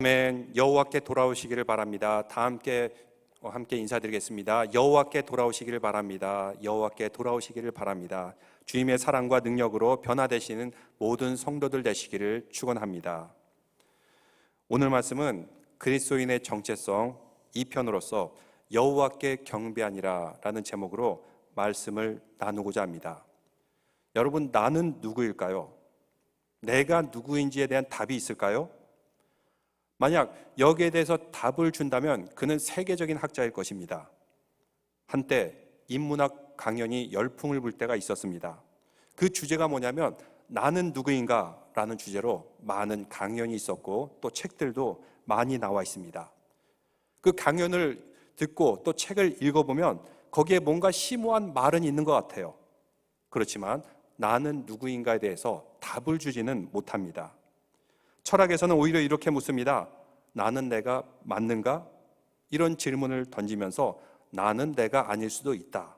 아멘. 여호와께 돌아오시기를 바랍니다. 다 함께 인사드리겠습니다. 여호와께 돌아오시기를 바랍니다. 여호와께 돌아오시기를 바랍니다. 주님의 사랑과 능력으로 변화되시는 모든 성도들 되시기를 축원합니다. 오늘 말씀은 그리스도인의 정체성 2편으로서 여호와께 경배하니라 라는 제목으로 말씀을 나누고자 합니다. 여러분, 나는 누구일까요? 내가 누구인지에 대한 답이 있을까요? 만약 여기에 대해서 답을 준다면 그는 세계적인 학자일 것입니다. 한때 인문학 강연이 열풍을 불 때가 있었습니다. 그 주제가 뭐냐면 나는 누구인가 라는 주제로 많은 강연이 있었고 또 책들도 많이 나와 있습니다. 그 강연을 듣고 또 책을 읽어보면 거기에 뭔가 심오한 말은 있는 것 같아요. 그렇지만 나는 누구인가에 대해서 답을 주지는 못합니다. 철학에서는 오히려 이렇게 묻습니다. 나는 내가 맞는가? 이런 질문을 던지면서 나는 내가 아닐 수도 있다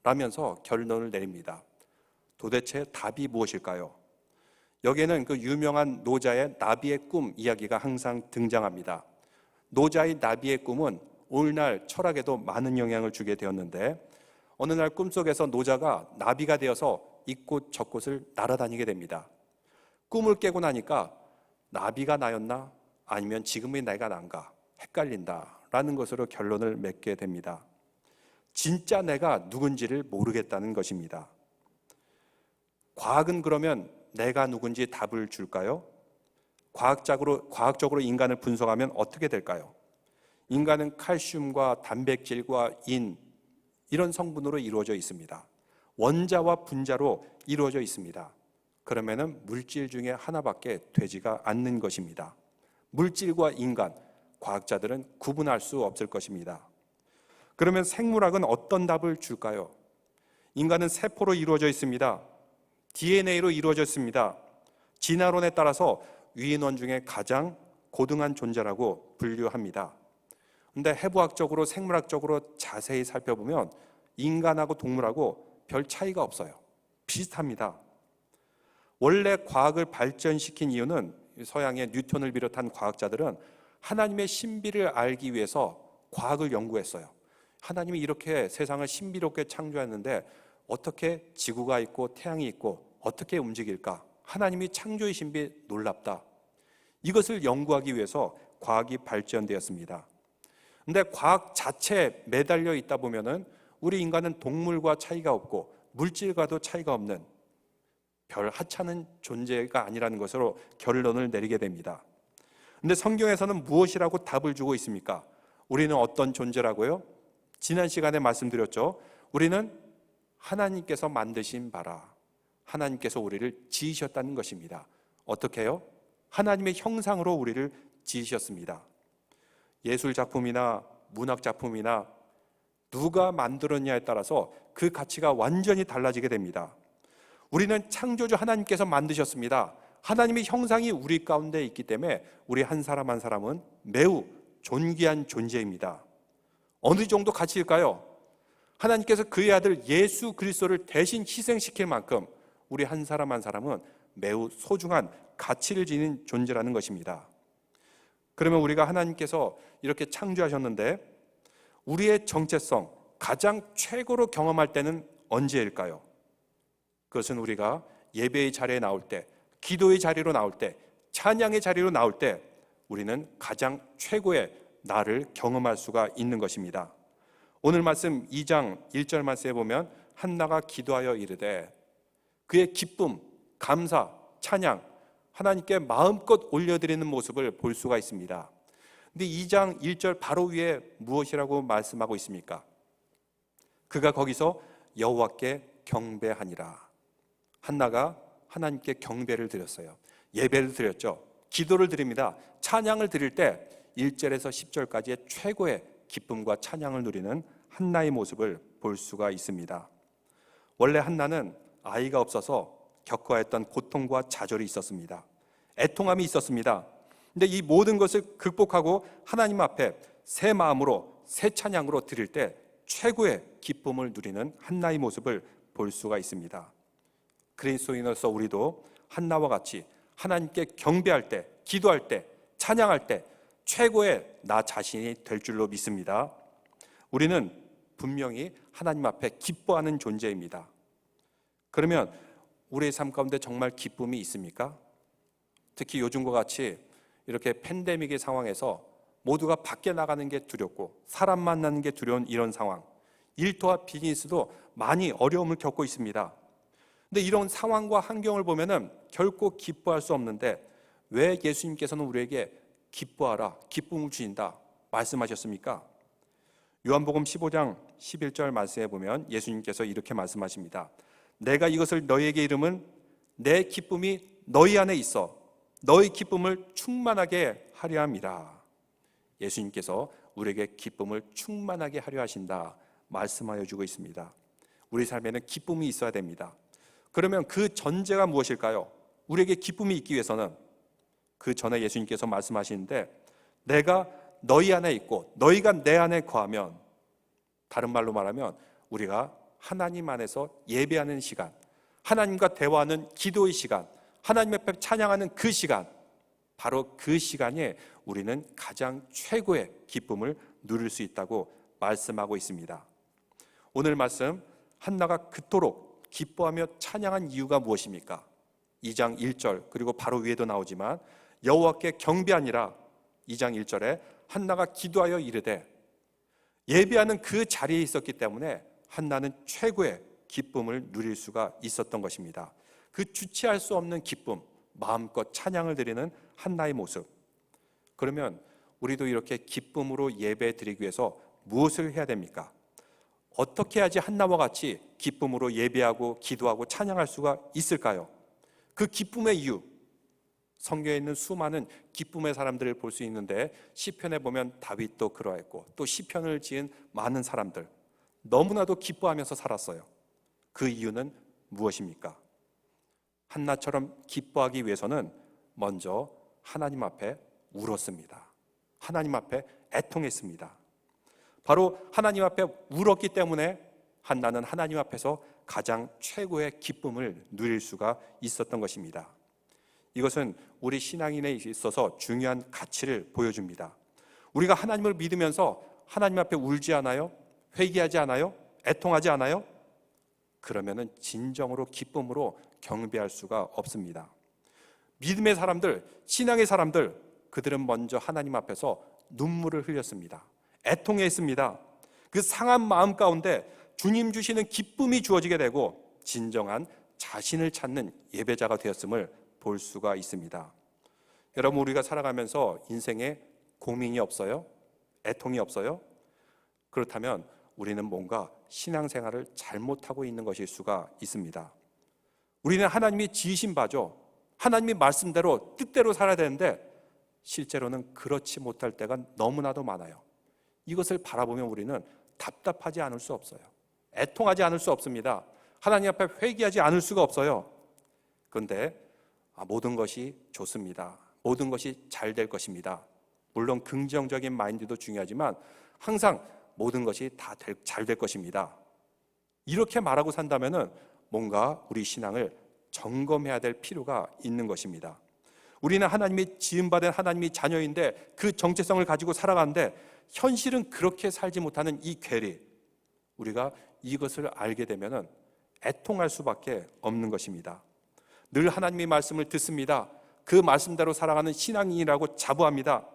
라면서 결론을 내립니다. 도대체 답이 무엇일까요? 여기에는 그 유명한 노자의 나비의 꿈 이야기가 항상 등장합니다. 노자의 나비의 꿈은 오늘날 철학에도 많은 영향을 주게 되었는데 어느 날 꿈속에서 노자가 나비가 되어서 이곳 저곳을 날아다니게 됩니다. 꿈을 깨고 나니까 나비가 나였나? 아니면 지금의 내가 난가? 헷갈린다 라는 것으로 결론을 맺게 됩니다. 진짜 내가 누군지를 모르겠다는 것입니다. 과학은 그러면 내가 누군지 답을 줄까요? 과학적으로 인간을 분석하면 어떻게 될까요? 인간은 칼슘과 단백질과 이런 성분으로 이루어져 있습니다. 원자와 분자로 이루어져 있습니다. 그러면은 물질 중에 하나밖에 되지가 않는 것입니다. 물질과 인간, 과학자들은 구분할 수 없을 것입니다. 그러면 생물학은 어떤 답을 줄까요? 인간은 세포로 이루어져 있습니다. DNA로 이루어져 있습니다. 진화론에 따라서 유인원 중에 가장 고등한 존재라고 분류합니다. 그런데 해부학적으로 생물학적으로 자세히 살펴보면 인간하고 동물하고 별 차이가 없어요. 비슷합니다. 원래 과학을 발전시킨 이유는 서양의 뉴턴을 비롯한 과학자들은 하나님의 신비를 알기 위해서 과학을 연구했어요. 하나님이 이렇게 세상을 신비롭게 창조했는데 어떻게 지구가 있고 태양이 있고 어떻게 움직일까? 하나님이 창조의 신비 놀랍다. 이것을 연구하기 위해서 과학이 발전되었습니다. 그런데 과학 자체에 매달려 있다 보면은 우리 인간은 동물과 차이가 없고 물질과도 차이가 없는 별 하찮은 존재가 아니라는 것으로 결론을 내리게 됩니다. 그런데 성경에서는 무엇이라고 답을 주고 있습니까? 우리는 어떤 존재라고요? 지난 시간에 말씀드렸죠. 우리는 하나님께서 만드신 바라. 하나님께서 우리를 지으셨다는 것입니다. 어떻게 해요? 하나님의 형상으로 우리를 지으셨습니다. 예술 작품이나 문학 작품이나 누가 만들었냐에 따라서 그 가치가 완전히 달라지게 됩니다. 우리는 창조주 하나님께서 만드셨습니다. 하나님의 형상이 우리 가운데 있기 때문에 우리 한 사람 한 사람은 매우 존귀한 존재입니다. 어느 정도 가치일까요? 하나님께서 그의 아들 예수 그리스도를 대신 희생시킬 만큼 우리 한 사람 한 사람은 매우 소중한 가치를 지닌 존재라는 것입니다. 그러면 우리가 하나님께서 이렇게 창조하셨는데 우리의 정체성 가장 최고로 경험할 때는 언제일까요? 그것은 우리가 예배의 자리에 나올 때, 기도의 자리로 나올 때, 찬양의 자리로 나올 때 우리는 가장 최고의 나를 경험할 수가 있는 것입니다. 오늘 말씀 2장 1절 말씀에 보면 한나가 기도하여 이르되 그의 기쁨, 감사, 찬양 하나님께 마음껏 올려드리는 모습을 볼 수가 있습니다. 근데 2장 1절 바로 위에 무엇이라고 말씀하고 있습니까? 그가 거기서 여호와께 경배하니라. 한나가 하나님께 경배를 드렸어요. 예배를 드렸죠. 기도를 드립니다. 찬양을 드릴 때 1절에서 10절까지의 최고의 기쁨과 찬양을 누리는 한나의 모습을 볼 수가 있습니다. 원래 한나는 아이가 없어서 겪어야 했던 고통과 좌절이 있었습니다. 애통함이 있었습니다. 근데 이 모든 것을 극복하고 하나님 앞에 새 마음으로 새 찬양으로 드릴 때 최고의 기쁨을 누리는 한나의 모습을 볼 수가 있습니다. 그리스도인으로서 우리도 한나와 같이 하나님께 경배할 때, 기도할 때, 찬양할 때 최고의 나 자신이 될 줄로 믿습니다. 우리는 분명히 하나님 앞에 기뻐하는 존재입니다. 그러면 우리의 삶 가운데 정말 기쁨이 있습니까? 특히 요즘과 같이 이렇게 팬데믹의 상황에서 모두가 밖에 나가는 게 두렵고 사람 만나는 게 두려운 이런 상황, 일터와 비즈니스도 많이 어려움을 겪고 있습니다. 근데 이런 상황과 환경을 보면은 결코 기뻐할 수 없는데 왜 예수님께서는 우리에게 기뻐하라, 기쁨을 주신다 말씀하셨습니까? 요한복음 15장 11절 말씀에 보면 예수님께서 이렇게 말씀하십니다. 내가 이것을 너희에게 이름은 내 기쁨이 너희 안에 있어 너희 기쁨을 충만하게 하려 함이라. 예수님께서 우리에게 기쁨을 충만하게 하려 하신다 말씀하여 주고 있습니다. 우리 삶에는 기쁨이 있어야 됩니다. 그러면 그 전제가 무엇일까요? 우리에게 기쁨이 있기 위해서는 그 전에 예수님께서 말씀하시는데 내가 너희 안에 있고 너희가 내 안에 거하면, 다른 말로 말하면 우리가 하나님 안에서 예배하는 시간, 하나님과 대화하는 기도의 시간, 하나님 앞에 찬양하는 그 시간, 바로 그 시간에 우리는 가장 최고의 기쁨을 누릴 수 있다고 말씀하고 있습니다. 오늘 말씀, 한나가 그토록 기뻐하며 찬양한 이유가 무엇입니까? 2장 1절 그리고 바로 위에도 나오지만 여호와께 경배하니라. 2장 1절에 한나가 기도하여 이르되, 예배하는 그 자리에 있었기 때문에 한나는 최고의 기쁨을 누릴 수가 있었던 것입니다. 그 주체할 수 없는 기쁨, 마음껏 찬양을 드리는 한나의 모습. 그러면 우리도 이렇게 기쁨으로 예배 드리기 위해서 무엇을 해야 됩니까? 어떻게 해야지 한나와 같이 기쁨으로 예배하고 기도하고 찬양할 수가 있을까요? 그 기쁨의 이유, 성경에 있는 수많은 기쁨의 사람들을 볼 수 있는데 시편에 보면 다윗도 그러했고 또 시편을 지은 많은 사람들 너무나도 기뻐하면서 살았어요. 그 이유는 무엇입니까? 한나처럼 기뻐하기 위해서는 먼저 하나님 앞에 울었습니다. 하나님 앞에 애통했습니다. 바로 하나님 앞에 울었기 때문에 한나는 하나님 앞에서 가장 최고의 기쁨을 누릴 수가 있었던 것입니다. 이것은 우리 신앙인에 있어서 중요한 가치를 보여줍니다. 우리가 하나님을 믿으면서 하나님 앞에 울지 않아요? 회개하지 않아요? 애통하지 않아요? 그러면은 진정으로 기쁨으로 경배할 수가 없습니다. 믿음의 사람들, 신앙의 사람들, 그들은 먼저 하나님 앞에서 눈물을 흘렸습니다. 애통했습니다. 그 상한 마음 가운데 주님 주시는 기쁨이 주어지게 되고 진정한 자신을 찾는 예배자가 되었음을 볼 수가 있습니다. 여러분, 우리가 살아가면서 인생에 고민이 없어요? 애통이 없어요? 그렇다면 우리는 뭔가 신앙생활을 잘못하고 있는 것일 수가 있습니다. 우리는 하나님이 지으신 바죠. 하나님의 말씀대로 뜻대로 살아야 되는데 실제로는 그렇지 못할 때가 너무나도 많아요. 이것을 바라보면 우리는 답답하지 않을 수 없어요. 애통하지 않을 수 없습니다. 하나님 앞에 회개하지 않을 수가 없어요. 그런데 모든 것이 좋습니다. 모든 것이 잘 될 것입니다. 물론 긍정적인 마인드도 중요하지만 항상 모든 것이 다 잘 될 것입니다. 이렇게 말하고 산다면은 뭔가 우리 신앙을 점검해야 될 필요가 있는 것입니다. 우리는 하나님이 지음받은 하나님의 자녀인데 그 정체성을 가지고 살아가는데 현실은 그렇게 살지 못하는 이 괴리, 우리가 이것을 알게 되면은 애통할 수밖에 없는 것입니다. 늘 하나님의 말씀을 듣습니다. 그 말씀대로 살아가는 신앙인이라고 자부합니다.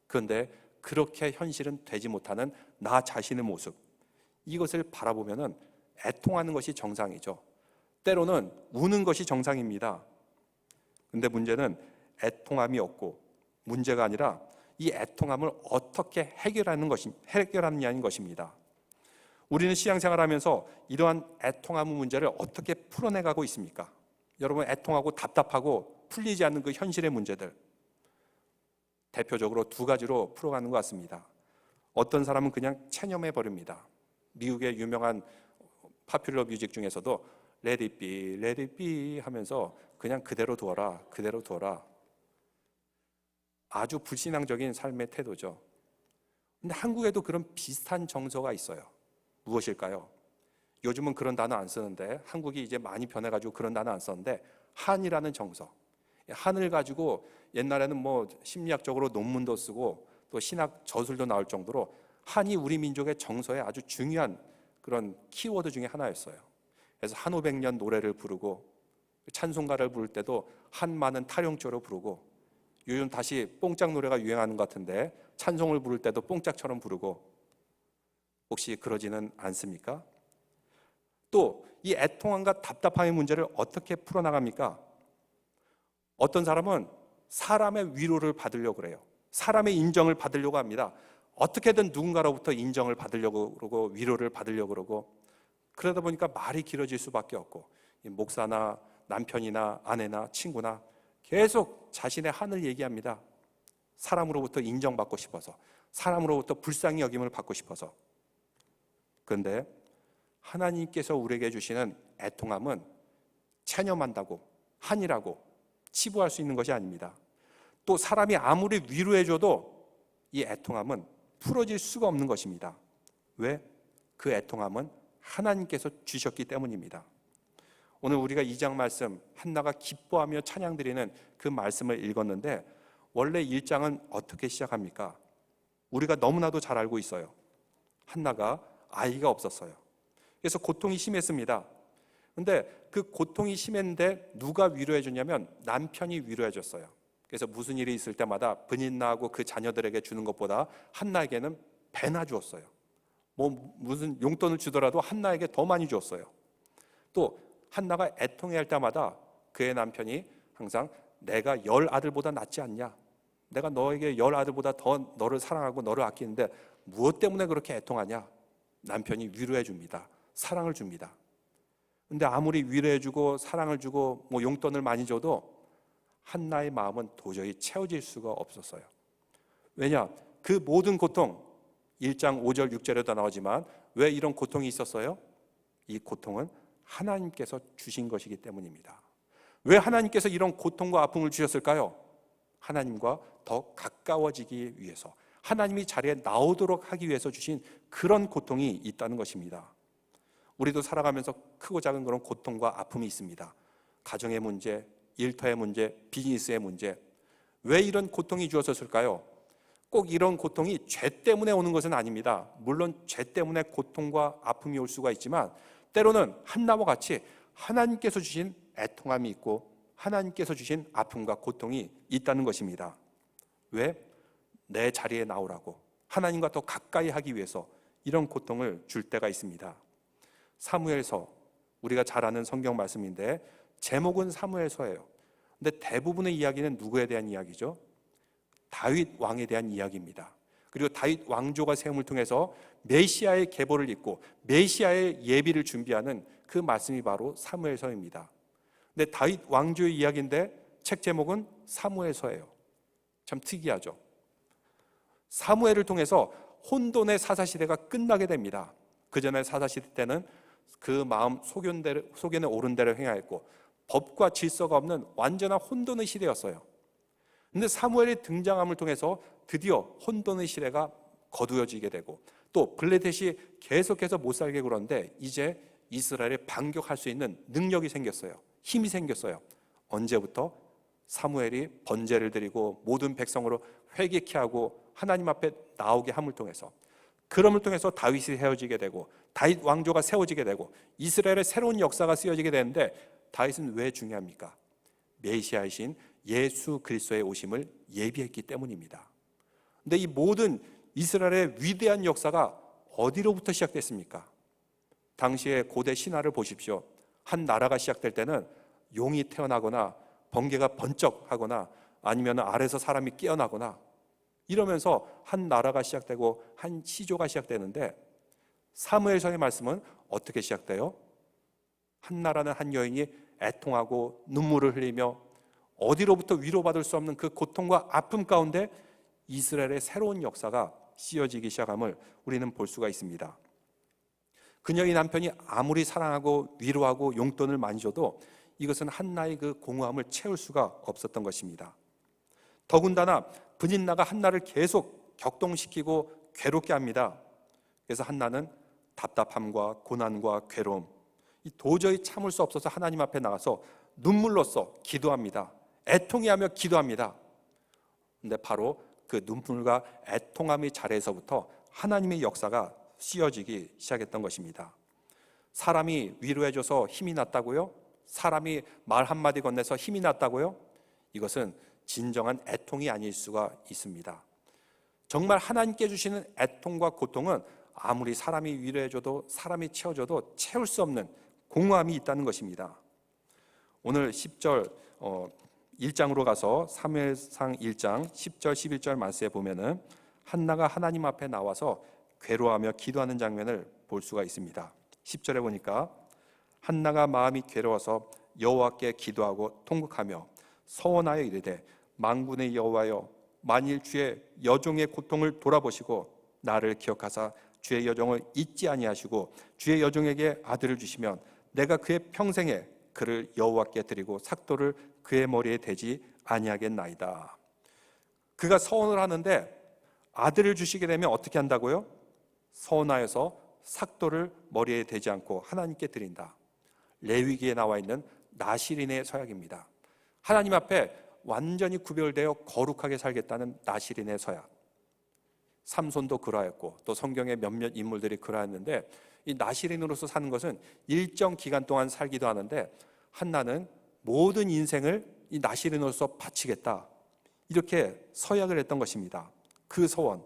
그런데 그렇게 현실은 되지 못하는 나 자신의 모습, 이것을 바라보면은 애통하는 것이 정상이죠. 때로는 우는 것이 정상입니다. 그런데 문제는 애통함이 없고 문제가 아니라 이 애통함을 어떻게 해결하느냐는 것입니다. 우리는 신앙생활하면서 이러한 애통함의 문제를 어떻게 풀어내가고 있습니까? 여러분, 애통하고 답답하고 풀리지 않는 그 현실의 문제들, 대표적으로 두 가지로 풀어가는 것 같습니다. 어떤 사람은 그냥 체념해 버립니다. 미국의 유명한 파퓰러 뮤직 중에서도 Let it be, let it be 하면서 그냥 그대로 두어라, 그대로 두어라. 아주 불신앙적인 삶의 태도죠. 근데 한국에도 그런 비슷한 정서가 있어요. 무엇일까요? 요즘은 그런 단어 안 쓰는데, 한국이 이제 많이 변해가지고 그런 단어 안 썼는데, 한이라는 정서. 한을 가지고 옛날에는 뭐 심리학적으로 논문도 쓰고 또 신학 저술도 나올 정도로 한이 우리 민족의 정서에 아주 중요한 그런 키워드 중에 하나였어요. 그래서 한 500년 노래를 부르고 찬송가를 부를 때도 한 많은 타령조로 부르고, 요즘 다시 뽕짝 노래가 유행하는 것 같은데 찬송을 부를 때도 뽕짝처럼 부르고, 혹시 그러지는 않습니까? 또 이 애통함과 답답함의 문제를 어떻게 풀어나갑니까? 어떤 사람은 사람의 위로를 받으려고 그래요. 사람의 인정을 받으려고 합니다. 어떻게든 누군가로부터 인정을 받으려고 그러고 위로를 받으려고 그러고, 그러다 보니까 말이 길어질 수밖에 없고, 목사나 남편이나 아내나 친구나 계속 자신의 한을 얘기합니다. 사람으로부터 인정받고 싶어서, 사람으로부터 불쌍히 여김을 받고 싶어서. 그런데 하나님께서 우리에게 주시는 애통함은 체념한다고, 한이라고 치부할 수 있는 것이 아닙니다. 또 사람이 아무리 위로해줘도 이 애통함은 풀어질 수가 없는 것입니다. 왜? 그 애통함은 하나님께서 주셨기 때문입니다. 오늘 우리가 2장 말씀, 한나가 기뻐하며 찬양드리는 그 말씀을 읽었는데, 원래 1장은 어떻게 시작합니까? 우리가 너무나도 잘 알고 있어요. 한나가 아이가 없었어요. 그래서 고통이 심했습니다. 근데 그 고통이 심했는데 누가 위로해 줬냐면 남편이 위로해 줬어요. 그래서 무슨 일이 있을 때마다 브닛나하고 그 자녀들에게 주는 것보다 한나에게는 배나 주었어요. 뭐 무슨 용돈을 주더라도 한나에게 더 많이 주었어요. 또 한나가 애통해할 때마다 그의 남편이 항상 내가 10아들보다 낫지 않냐, 내가 너에게 10아들보다 더 너를 사랑하고 너를 아끼는데 무엇 때문에 그렇게 애통하냐, 남편이 위로해 줍니다. 사랑을 줍니다. 근데 아무리 위로해주고 사랑을 주고 뭐 용돈을 많이 줘도 한나의 마음은 도저히 채워질 수가 없었어요. 왜냐? 그 모든 고통, 1장 5절 6절에도 나오지만 왜 이런 고통이 있었어요? 이 고통은 하나님께서 주신 것이기 때문입니다. 왜 하나님께서 이런 고통과 아픔을 주셨을까요? 하나님과 더 가까워지기 위해서, 하나님이 자리에 나오도록 하기 위해서 주신 그런 고통이 있다는 것입니다. 우리도 살아가면서 크고 작은 그런 고통과 아픔이 있습니다. 가정의 문제, 일터의 문제, 비즈니스의 문제. 왜 이런 고통이 주어졌을까요? 꼭 이런 고통이 죄 때문에 오는 것은 아닙니다. 물론 죄 때문에 고통과 아픔이 올 수가 있지만 때로는 한나와 같이 하나님께서 주신 애통함이 있고 하나님께서 주신 아픔과 고통이 있다는 것입니다. 왜? 내 자리에 나오라고, 하나님과 더 가까이 하기 위해서 이런 고통을 줄 때가 있습니다. 사무엘서, 우리가 잘 아는 성경 말씀인데 제목은 사무엘서예요. 근데 대부분의 이야기는 누구에 대한 이야기죠? 다윗 왕에 대한 이야기입니다. 그리고 다윗 왕조가 세움을 통해서 메시아의 계보를 잇고 메시아의 예비를 준비하는 그 말씀이 바로 사무엘서입니다. 근데 다윗 왕조의 이야기인데 책 제목은 사무엘서예요. 참 특이하죠. 사무엘을 통해서 혼돈의 사사시대가 끝나게 됩니다. 그 전에 사사시대 때는 그 마음 소견에 옳은 대로 행하였고 법과 질서가 없는 완전한 혼돈의 시대였어요. 그런데 사무엘의 등장함을 통해서 드디어 혼돈의 시대가 거두어지게 되고 또 블레셋이 계속해서 못 살게 굴었는데 이제 이스라엘에 반격할 수 있는 능력이 생겼어요. 힘이 생겼어요. 언제부터? 사무엘이 번제를 드리고 모든 백성으로 회개케 하고 하나님 앞에 나오게 함을 통해서, 그럼을 통해서 다윗이 세워지게 되고 다윗 왕조가 세워지게 되고 이스라엘의 새로운 역사가 쓰여지게 되는데, 다윗은 왜 중요합니까? 메시아이신 예수 그리스도의 오심을 예비했기 때문입니다. 근데 이 모든 이스라엘의 위대한 역사가 어디로부터 시작됐습니까? 당시의 고대 신화를 보십시오. 한 나라가 시작될 때는 용이 태어나거나 번개가 번쩍하거나 아니면 아래서 사람이 깨어나거나 이러면서 한 나라가 시작되고 한 시조가 시작되는데, 사무엘서의 말씀은 어떻게 시작돼요? 한 나라는 한 여인이 애통하고 눈물을 흘리며 어디로부터 위로받을 수 없는 그 고통과 아픔 가운데 이스라엘의 새로운 역사가 씌어지기 시작함을 우리는 볼 수가 있습니다. 그녀의 남편이 아무리 사랑하고 위로하고 용돈을 많이 줘도 이것은 한나의 그 공허함을 채울 수가 없었던 것입니다. 더군다나 브닛나가 한나를 계속 격동시키고 괴롭게 합니다. 그래서 한나는 답답함과 고난과 괴로움, 도저히 참을 수 없어서 하나님 앞에 나가서 눈물로써 기도합니다. 애통해하며 기도합니다. 근데 바로 그 눈물과 애통함의 자리에서부터 하나님의 역사가 씌어지기 시작했던 것입니다. 사람이 위로해줘서 힘이 났다고요? 사람이 말 한마디 건네서 힘이 났다고요? 이것은 진정한 애통이 아닐 수가 있습니다. 정말 하나님께 주시는 애통과 고통은 아무리 사람이 위로해줘도 사람이 채워줘도 채울 수 없는 공허함이 있다는 것입니다. 오늘 10절 1장으로 가서 사무엘상 1장 10절 11절 말씀에 보면은 한나가 하나님 앞에 나와서 괴로워하며 기도하는 장면을 볼 수가 있습니다. 10절에 보니까 한나가 마음이 괴로워서 여호와께 기도하고 통곡하며 서원하여 이르되 만군의 여호와여 만일 주의 여종의 고통을 돌아보시고 나를 기억하사 주의 여종을 잊지 아니하시고 주의 여종에게 아들을 주시면 내가 그의 평생에 그를 여호와께 드리고 삭도를 그의 머리에 대지 아니하겠나이다. 그가 서원을 하는데 아들을 주시게 되면 어떻게 한다고요? 서원하여서 삭도를 머리에 대지 않고 하나님께 드린다. 레위기에 나와 있는 나실인의 서약입니다. 하나님 앞에 완전히 구별되어 거룩하게 살겠다는 나실인의 서약. 삼손도 그러했고 또 성경의 몇몇 인물들이 그러했는데 이 나실인으로서 사는 것은 일정 기간 동안 살기도 하는데 한나는 모든 인생을 이 나실인으로서 바치겠다, 이렇게 서약을 했던 것입니다. 그 서원,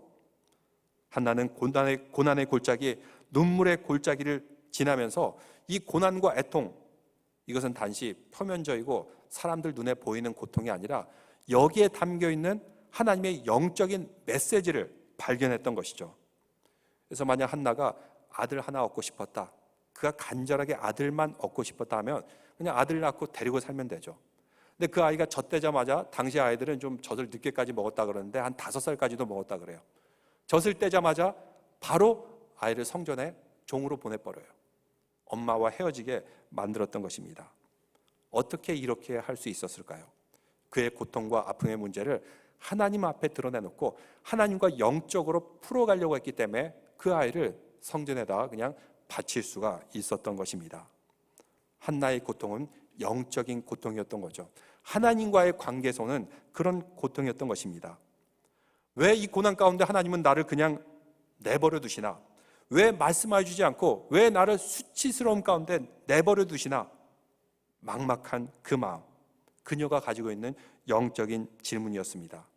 한나는 고난의 골짜기, 눈물의 골짜기를 지나면서 이 고난과 애통, 이것은 단지 표면적이고 사람들 눈에 보이는 고통이 아니라 여기에 담겨있는 하나님의 영적인 메시지를 발견했던 것이죠. 그래서 만약 한나가 아들 하나 얻고 싶었다, 그가 간절하게 아들만 얻고 싶었다 하면 그냥 아들 낳고 데리고 살면 되죠. 근데 그 아이가 젖대자마자, 당시 아이들은 좀 젖을 늦게까지 먹었다 그러는데 한 5살까지도 먹었다 그래요. 젖을 떼자마자 바로 아이를 성전에 종으로 보내버려요. 엄마와 헤어지게 만들었던 것입니다. 어떻게 이렇게 할 수 있었을까요? 그의 고통과 아픔의 문제를 하나님 앞에 드러내놓고 하나님과 영적으로 풀어가려고 했기 때문에 그 아이를 성전에다 그냥 바칠 수가 있었던 것입니다. 한나의 고통은 영적인 고통이었던 거죠. 하나님과의 관계에서는 그런 고통이었던 것입니다. 왜 이 고난 가운데 하나님은 나를 그냥 내버려 두시나? 왜 말씀해 주지 않고 왜 나를 수치스러움 가운데 내버려 두시나? 막막한 그 마음, 그녀가 가지고 있는 영적인 질문이었습니다.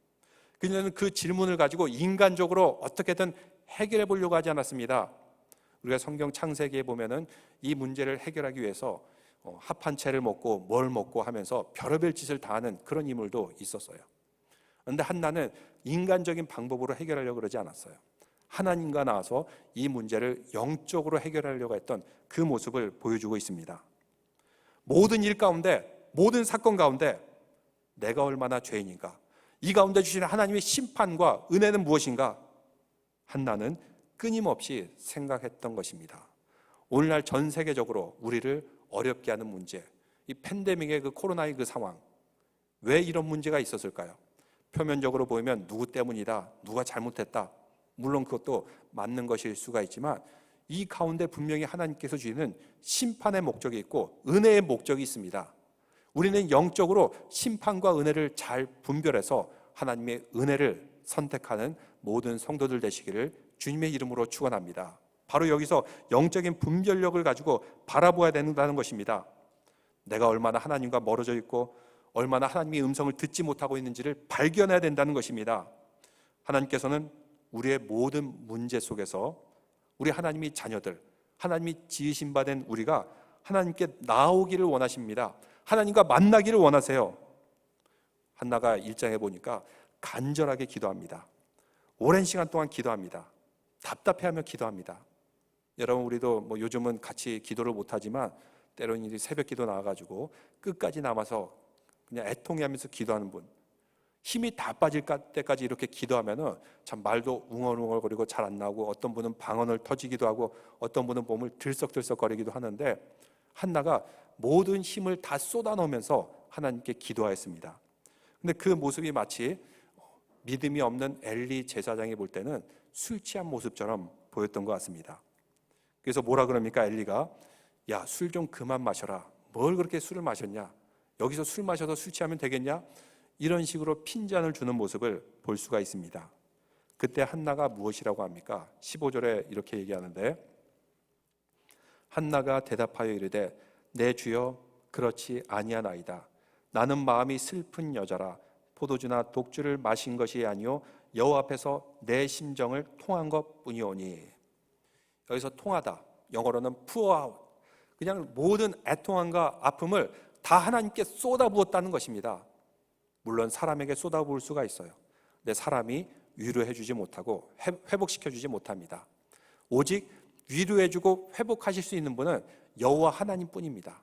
그녀는 그 질문을 가지고 인간적으로 어떻게든 해결해 보려고 하지 않았습니다. 우리가 성경 창세기에 보면은 이 문제를 해결하기 위해서 합한 채를 먹고 뭘 먹고 하면서 별의별 짓을 다 하는 그런 인물도 있었어요. 그런데 한나는 인간적인 방법으로 해결하려고 그러지 않았어요. 하나님과 나와서 이 문제를 영적으로 해결하려고 했던 그 모습을 보여주고 있습니다. 모든 일 가운데, 모든 사건 가운데 내가 얼마나 죄인인가, 이 가운데 주시는 하나님의 심판과 은혜는 무엇인가, 한나는 끊임없이 생각했던 것입니다. 오늘날 전 세계적으로 우리를 어렵게 하는 문제, 이 팬데믹의 그 코로나의 그 상황, 왜 이런 문제가 있었을까요? 표면적으로 보이면 누구 때문이다, 누가 잘못했다, 물론 그것도 맞는 것일 수가 있지만 이 가운데 분명히 하나님께서 주시는 심판의 목적이 있고 은혜의 목적이 있습니다. 우리는 영적으로 심판과 은혜를 잘 분별해서 하나님의 은혜를 선택하는 모든 성도들 되시기를 주님의 이름으로 축원합니다. 바로 여기서 영적인 분별력을 가지고 바라보아야 된다는 것입니다. 내가 얼마나 하나님과 멀어져 있고 얼마나 하나님의 음성을 듣지 못하고 있는지를 발견해야 된다는 것입니다. 하나님께서는 우리의 모든 문제 속에서 우리 하나님의 자녀들, 하나님이 지으신 바 된 우리가 하나님께 나오기를 원하십니다. 하나님과 만나기를 원하세요. 한나가 1장에 보니까 간절하게 기도합니다. 오랜 시간 동안 기도합니다. 답답해하며 기도합니다. 여러분, 우리도 요즘은 같이 기도를 못하지만 때로는 새벽 기도 나와가지고 끝까지 남아서 그냥 애통해하면서 기도하는 분, 힘이 다 빠질 때까지 이렇게 기도하면은 참 말도 웅얼웅얼거리고 잘 안 나오고 어떤 분은 방언을 터지기도 하고 어떤 분은 몸을 들썩들썩거리기도 하는데 한나가 모든 힘을 다 쏟아놓으면서 하나님께 기도하였습니다. 근데 그 모습이 마치 믿음이 없는 엘리 제사장이 볼 때는 술 취한 모습처럼 보였던 것 같습니다. 그래서 뭐라 그럽니까? 엘리가 야, 술 좀 그만 마셔라. 뭘 그렇게 술을 마셨냐? 여기서 술 마셔서 술 취하면 되겠냐? 이런 식으로 핀잔을 주는 모습을 볼 수가 있습니다. 그때 한나가 무엇이라고 합니까? 15절에 이렇게 얘기하는데, 한나가 대답하여 이르되 내 주여 그렇지 아니하나이다. 나는 마음이 슬픈 여자라. 포도주나 독주를 마신 것이 아니요 여호와 앞에서 내 심정을 통한 것뿐이오니. 여기서 통하다, 영어로는 pour out, 그냥 모든 애통함과 아픔을 다 하나님께 쏟아부었다는 것입니다. 물론 사람에게 쏟아부을 수가 있어요. 근데 사람이 위로해주지 못하고 회복시켜주지 못합니다. 오직 위로해주고 회복하실 수 있는 분은 여호와 하나님뿐입니다.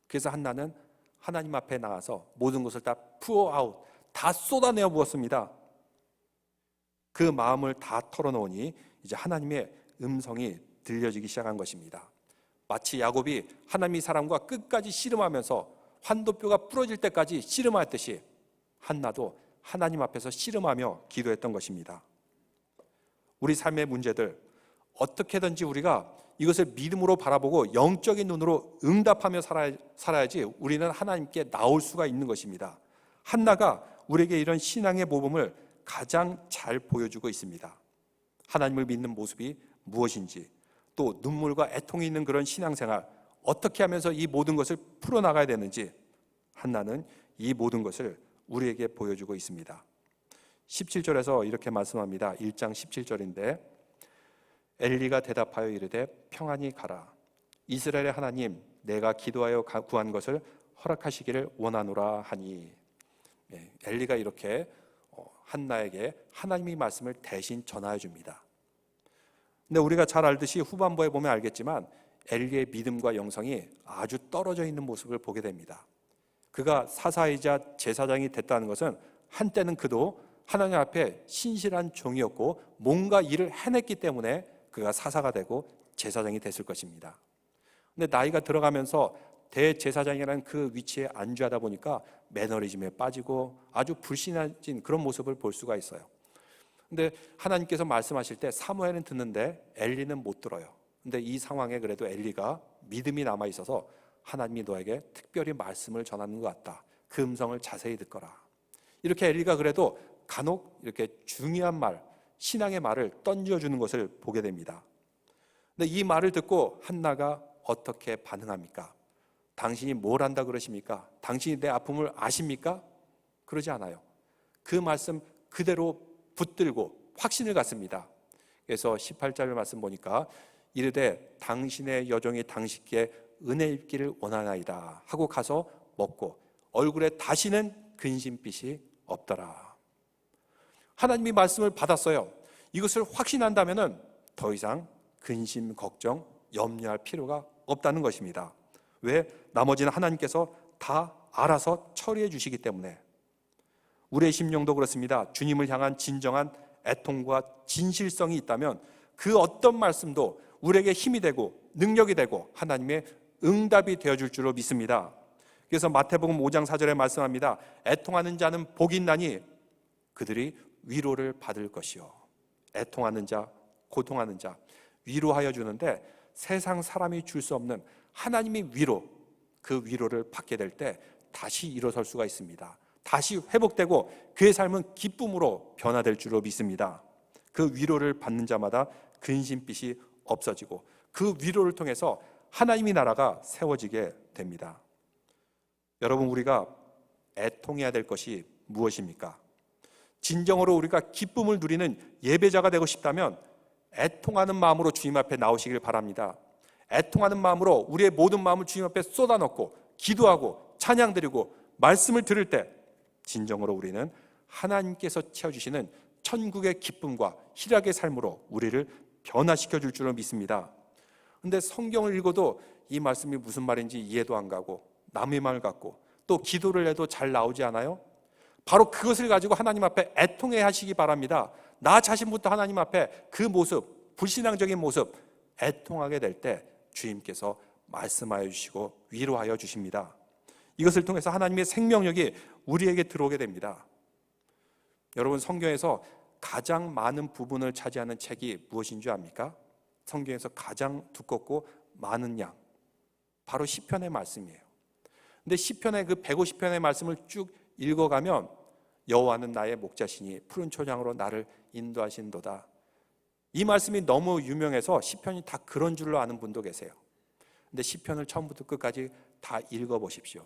그래서 한나는 하나님 앞에 나가서 모든 것을 다 pour out, 다 쏟아내어 부었습니다. 그 마음을 다 털어놓으니 이제 하나님의 음성이 들려지기 시작한 것입니다. 마치 야곱이 하나님의 사람과 끝까지 씨름하면서 환도뼈가 부러질 때까지 씨름하였듯이 한나도 하나님 앞에서 씨름하며 기도했던 것입니다. 우리 삶의 문제들, 어떻게든지 우리가 이것을 믿음으로 바라보고 영적인 눈으로 응답하며 살아야지 우리는 하나님께 나올 수가 있는 것입니다. 한나가 우리에게 이런 신앙의 모범을 가장 잘 보여주고 있습니다. 하나님을 믿는 모습이 무엇인지, 또 눈물과 애통이 있는 그런 신앙생활, 어떻게 하면서 이 모든 것을 풀어나가야 되는지 한나는 이 모든 것을 우리에게 보여주고 있습니다. 17절에서 이렇게 말씀합니다. 1장 17절인데, 엘리가 대답하여 이르되 평안히 가라. 이스라엘의 하나님, 내가 기도하여 구한 것을 허락하시기를 원하노라 하니. 엘리가 이렇게 한나에게 하나님의 말씀을 대신 전하여 줍니다. 근데 우리가 잘 알듯이 후반부에 보면 알겠지만 엘리의 믿음과 영성이 아주 떨어져 있는 모습을 보게 됩니다. 그가 사사이자 제사장이 됐다는 것은 한때는 그도 하나님 앞에 신실한 종이었고 뭔가 일을 해냈기 때문에 그가 사사가 되고 제사장이 됐을 것입니다. 근데 나이가 들어가면서 대제사장이라는 그 위치에 안주하다 보니까 매너리즘에 빠지고 아주 불신해진 그런 모습을 볼 수가 있어요. 근데 하나님께서 말씀하실 때 사무엘은 듣는데 엘리는 못 들어요. 근데 이 상황에 그래도 엘리가 믿음이 남아 있어서 하나님이 너에게 특별히 말씀을 전하는 것 같다. 그 음성을 자세히 듣거라. 이렇게 엘리가 그래도 간혹 이렇게 중요한 말, 신앙의 말을 던져주는 것을 보게 됩니다. 근데 이 말을 듣고 한나가 어떻게 반응합니까? 당신이 뭘 안다 그러십니까? 당신이 내 아픔을 아십니까? 그러지 않아요. 그 말씀 그대로 붙들고 확신을 갖습니다. 그래서 18절 말씀 보니까 이르되 당신의 여종이 당신께 은혜 입기를 원하나이다 하고 가서 먹고 얼굴에 다시는 근심빛이 없더라. 하나님이 말씀을 받았어요. 이것을 확신한다면 더 이상 근심, 걱정, 염려할 필요가 없다는 것입니다. 왜? 나머지는 하나님께서 다 알아서 처리해 주시기 때문에. 우리의 심령도 그렇습니다. 주님을 향한 진정한 애통과 진실성이 있다면 그 어떤 말씀도 우리에게 힘이 되고 능력이 되고 하나님의 응답이 되어줄 줄로 믿습니다. 그래서 마태복음 5장 4절에 말씀합니다. 애통하는 자는 복이 있나니 그들이 위로를 받을 것이요. 애통하는 자, 고통하는 자 위로하여 주는데 세상 사람이 줄 수 없는 하나님의 위로, 그 위로를 받게 될 때 다시 일어설 수가 있습니다. 다시 회복되고 그의 삶은 기쁨으로 변화될 줄로 믿습니다. 그 위로를 받는 자마다 근심빛이 없어지고 그 위로를 통해서 하나님의 나라가 세워지게 됩니다. 여러분, 우리가 애통해야 될 것이 무엇입니까? 진정으로 우리가 기쁨을 누리는 예배자가 되고 싶다면 애통하는 마음으로 주님 앞에 나오시길 바랍니다. 애통하는 마음으로 우리의 모든 마음을 주님 앞에 쏟아놓고 기도하고 찬양드리고 말씀을 들을 때 진정으로 우리는 하나님께서 채워주시는 천국의 기쁨과 희락의 삶으로 우리를 변화시켜 줄 줄로 믿습니다. 그런데 성경을 읽어도 이 말씀이 무슨 말인지 이해도 안 가고 남의 말 같고 또 기도를 해도 잘 나오지 않아요? 바로 그것을 가지고 하나님 앞에 애통해 하시기 바랍니다. 나 자신부터 하나님 앞에 그 모습, 불신앙적인 모습 애통하게 될 때 주님께서 말씀하여 주시고 위로하여 주십니다. 이것을 통해서 하나님의 생명력이 우리에게 들어오게 됩니다. 여러분, 성경에서 가장 많은 부분을 차지하는 책이 무엇인 줄 압니까? 성경에서 가장 두껍고 많은 양, 바로 시편의 말씀이에요. 근데 시편의 그 150편의 말씀을 쭉 읽어가면 여호와는 나의 목자시니 푸른 초장으로 나를 인도하신도다. 이 말씀이 너무 유명해서 시편이 다 그런 줄로 아는 분도 계세요. 근데 시편을 처음부터 끝까지 다 읽어보십시오.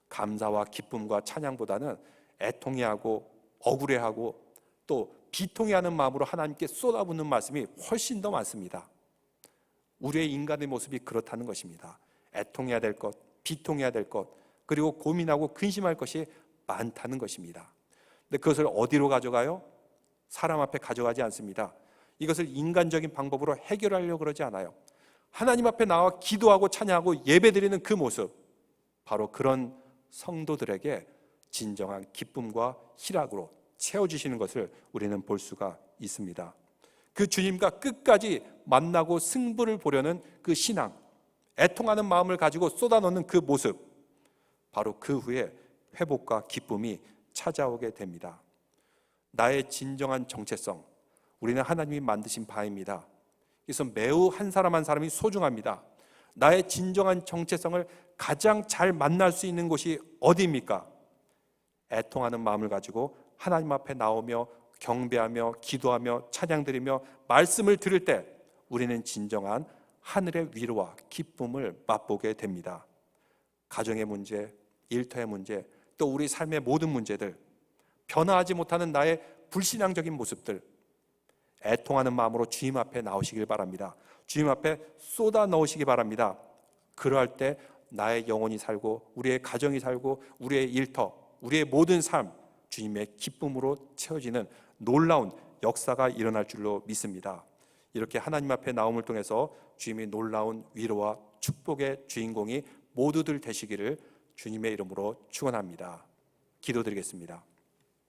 감사와 기쁨과 찬양보다는 애통해하고 억울해하고 또 비통해하는 마음으로 하나님께 쏟아붓는 말씀이 훨씬 더 많습니다. 우리의 인간의 모습이 그렇다는 것입니다. 애통해야 될 것, 비통해야 될 것, 그리고 고민하고 근심할 것이 많다는 것입니다. 근데 그것을 어디로 가져가요? 사람 앞에 가져가지 않습니다. 이것을 인간적인 방법으로 해결하려고 그러지 않아요. 하나님 앞에 나와 기도하고 찬양하고 예배드리는 그 모습, 바로 그런 성도들에게 진정한 기쁨과 희락으로 채워주시는 것을 우리는 볼 수가 있습니다. 그 주님과 끝까지 만나고 승부를 보려는 그 신앙, 애통하는 마음을 가지고 쏟아넣는 그 모습, 바로 그 후에 회복과 기쁨이 찾아오게 됩니다. 나의 진정한 정체성, 우리는 하나님이 만드신 바입니다. 그래서 매우 한 사람 한 사람이 소중합니다. 나의 진정한 정체성을 가장 잘 만날 수 있는 곳이 어디입니까? 애통하는 마음을 가지고 하나님 앞에 나오며 경배하며 기도하며 찬양드리며 말씀을 들을 때 우리는 진정한 하늘의 위로와 기쁨을 맛보게 됩니다. 가정의 문제, 일터의 문제, 또 우리 삶의 모든 문제들, 변화하지 못하는 나의 불신앙적인 모습들, 애통하는 마음으로 주님 앞에 나오시길 바랍니다. 주님 앞에 쏟아 넣으시기 바랍니다. 그러할 때 나의 영혼이 살고 우리의 가정이 살고 우리의 일터, 우리의 모든 삶, 주님의 기쁨으로 채워지는 놀라운 역사가 일어날 줄로 믿습니다. 이렇게 하나님 앞에 나옴을 통해서 주님의 놀라운 위로와 축복의 주인공이 모두들 되시기를 주님의 이름으로 축원합니다. 기도드리겠습니다.